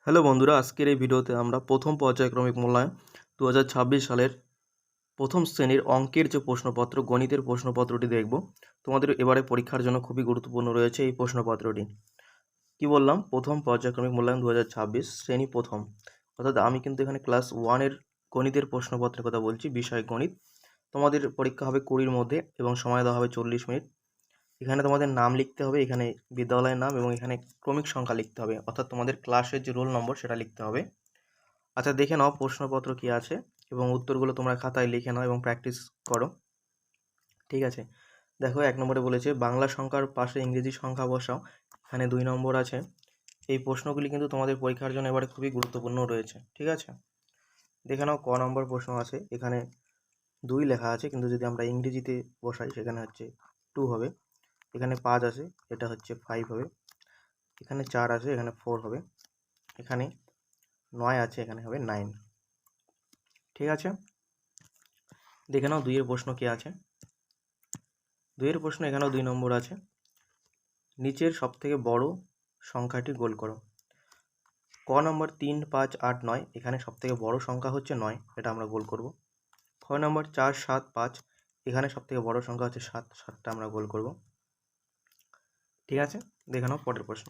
Hello বন্ধুরা, আজকের এই ভিডিওতে আমরা প্রথম পর্যায়ক্রমিক মূল্যায়ন 2026 সালের প্রথম শ্রেণীর অঙ্কের যে প্রশ্নপত্র, গণিতের প্রশ্নপত্রটি দেখব। তোমাদের এবারে পরীক্ষার জন্য খুবই গুরুত্বপূর্ণ রয়েছে এই প্রশ্নপত্রটি। কি বললাম? প্রথম পর্যায়ক্রমিক মূল্যায়ন 2026 শ্রেণী প্রথম, অর্থাৎ আমি কিন্তু এখানে ক্লাস 1-এর গণিতের প্রশ্নপত্রের কথা বলছি, বিষয় গণিত। তোমাদের পরীক্ষা হবে 20-র মধ্যে এবং সময় দেওয়া হবে 40 মিনিট। এখানে তোমাদের নাম লিখতে হবে, এখানে বিদ্যালয়ের নাম, এবং এখানে ক্রমিক সংখ্যা লিখতে হবে, অর্থাৎ তোমাদের ক্লাসের যে রোল নম্বর সেটা লিখতে হবে। আচ্ছা, দেখে নাও প্রশ্নপত্র কি আছে এবং উত্তরগুলো তোমরা খাতায় লিখে নাও এবং প্র্যাকটিস করো। ঠিক আছে, দেখো 1 নম্বরে বলেছে বাংলা সংখ্যার পাশে ইংরেজি সংখ্যা বসাও। এখানে 2 নম্বর আছে। এই প্রশ্নগুলি কিন্তু তোমাদের পরীক্ষার জন্য এবারে খুবই গুরুত্বপূর্ণ রয়েছে। ঠিক আছে, দেখে নাও ক নম্বর প্রশ্ন আছে। এখানে 2 লেখা আছে, কিন্তু যদি আমরা ইংরেজিতে বসাই সেখানে হচ্ছে 2 হবে। এখানে 5 আছে, এটা হচ্ছে 5 হবে। এখানে 4 আছে, এখানে 4 হবে। এখানে 9 আছে, এখানে হবে 9। ঠিক আছে, দেখে নাও 2-এর প্রশ্ন কি আছে। 2-এর প্রশ্ন এখানেও 2 নম্বর আছে। নিচের সবথেকে বড় সংখ্যাটি গোল করো। ক নম্বর 3, 5, 8, 9, এখানে সবথেকে বড় সংখ্যা হচ্ছে 9, এটা আমরা গোল করব। খ নম্বর 4, 7, 5, এখানে সবথেকে বড় সংখ্যা হচ্ছে 7, 7টা আমরা গোল করব। ঠিক আছে, দেখে নাও পরের প্রশ্ন।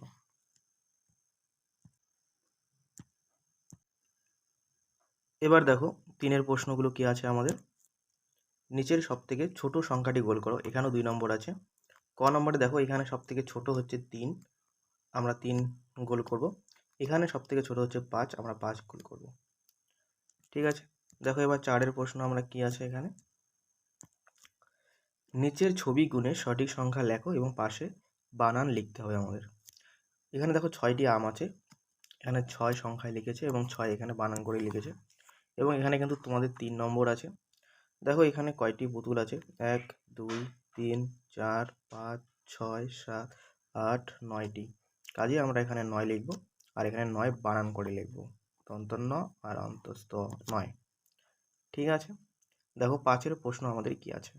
এবার দেখো 3-এর প্রশ্নগুলো কি আছে আমাদের। নিচের সবথেকে ছোট সংখ্যাটি গোল করো, এখানেও 2 নম্বর আছে। ক নম্বরে দেখো এখানে সবথেকে ছোট হচ্ছে 3, আমরা 3 গোল করব। এখানে সবথেকে ছোট হচ্ছে 5, আমরা 5 গোল করব। ঠিক আছে, দেখো এবার 4-এর প্রশ্ন আমরা কি আছে এখানে। নিচের ছবি গুণে সঠিক সংখ্যা লেখো এবং পাশে বানান লিখতে হবে আমাদের। এখানে দেখো 6টি আম আছে, এখানে 6 সংখ্যায় লিখেছে এবং 6 এখানে বানান করে লিখেছে। এবং এখানে কিন্তু তোমাদের 3 নম্বর আছে। দেখো এখানে কয়টি পুতুল আছে, 1, 2, 3, 4, 5, 6, 7, 8, 9টি। কাজেই আমরা এখানে 9 লিখব, আর এখানে 9 বানান করে লিখব, দন্তন্য আর অন্তস্থ 9। ঠিক আছে, দেখো 5-এর প্রশ্ন আমাদের কি আছে।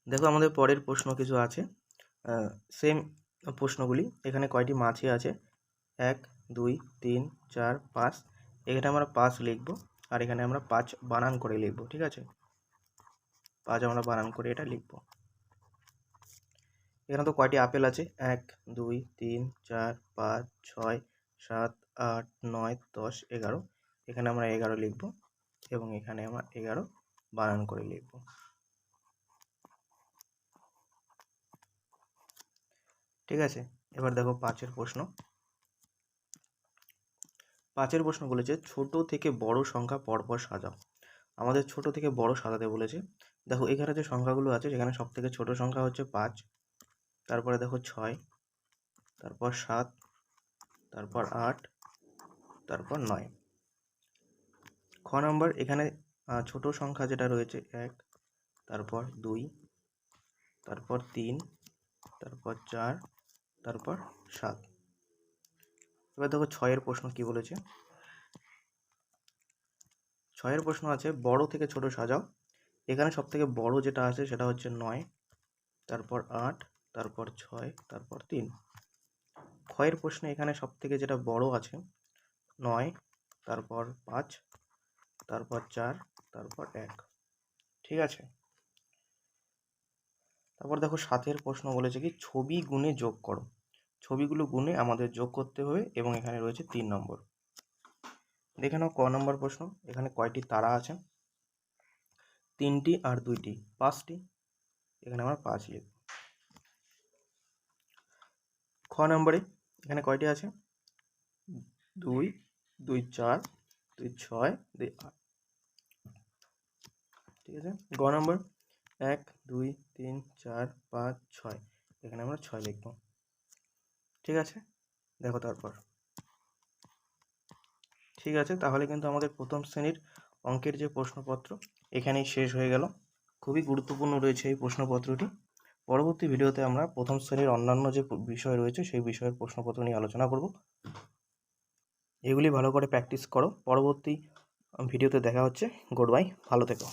দেখো আমাদের পরের প্রশ্ন কিছু আছে, সেম প্রশ্নগুলি। এখানে কয়টি মাছি আছে, 1, 2, 3, 4, 5, এখানে আমরা 5 লিখব, আর এখানে আমরা 5 বানান করে লিখব। ঠিক আছে, 5 আমরা বানান করে এটা লিখব। এখানে তো কয়টি আপেল আছে, 1, 2, 3, 4, 5, 6, 7, 8, 9, 10, 11, এখানে আমরা 11 লিখব এবং এখানে আমরা 11 বানান করে লিখব। ঠিক আছে, এবার দেখো 5-এর প্রশ্ন। 5-এর প্রশ্ন বলেছে ছোট থেকে বড় সংখ্যা পরপর সাজাও। আমাদের ছোট থেকে বড় সাজাতে বলেছে। দেখো এখানে যে সংখ্যাগুলো আছে সেখানে সব থেকে ছোট সংখ্যা হচ্ছে 5, তারপরে দেখো 6, তারপর 7, তারপর 8, তারপর 9। খ নম্বর এখানে ছোট সংখ্যা যেটা রয়েছে 1, তারপর 2, তারপর 3, তারপর 4, তারপর 7। এবার দেখো 6-এর প্রশ্ন কি বলেছে। 6-এর প্রশ্ন আছে বড় থেকে ছোট সাজাও। এখানে সব থেকে বড় যেটা আছে সেটা হচ্ছে 9, তারপর 8, তারপর 6, তারপর 3। খ-এর প্রশ্নে এখানে সব থেকে যেটা বড় আছে 9, তারপর 5, তারপর 4, তারপর 1। ঠিক আছে, তারপর দেখো 7-এর প্রশ্ন বলেছে কি ছবি গুণে যোগ করো। ছবিগুলো গুণে আমাদের যোগ করতে হবে এবং এখানে রয়েছে 3 নম্বর। দেখে নাও ক নম্বর প্রশ্ন। এখানে কয়টি তারা আছে, 3টি আর 2টি, 5টি, এখানে আমরা 5 লিখব। খ নম্বরে এখানে কয়টি আছে, 2, 2, 4, 2, 6, 2, 8। ঠিক আছে, গ নম্বর 1, 2, 3, 4, 5, 6, এখানে আমরা 6 লিখব। ঠিক আছে, দেখো তারপর। ঠিক আছে, তাহলে কিন্তু আমাদের প্রথম শ্রেণীর অঙ্কের যে প্রশ্নপত্র এখানেই শেষ হয়ে গেল। খুবই গুরুত্বপূর্ণ রয়েছে এই প্রশ্নপত্রটি। পরবর্তী ভিডিওতে আমরা প্রথম শ্রেণীর অন্যান্য যে বিষয় রয়েছে সেই বিষয়ের প্রশ্নপত্র নিয়ে আলোচনা করব। এগুলি ভালো করে প্র্যাকটিস করো। পরবর্তী ভিডিওতে দেখা হচ্ছে। গুড বাই, ভালো থেকো।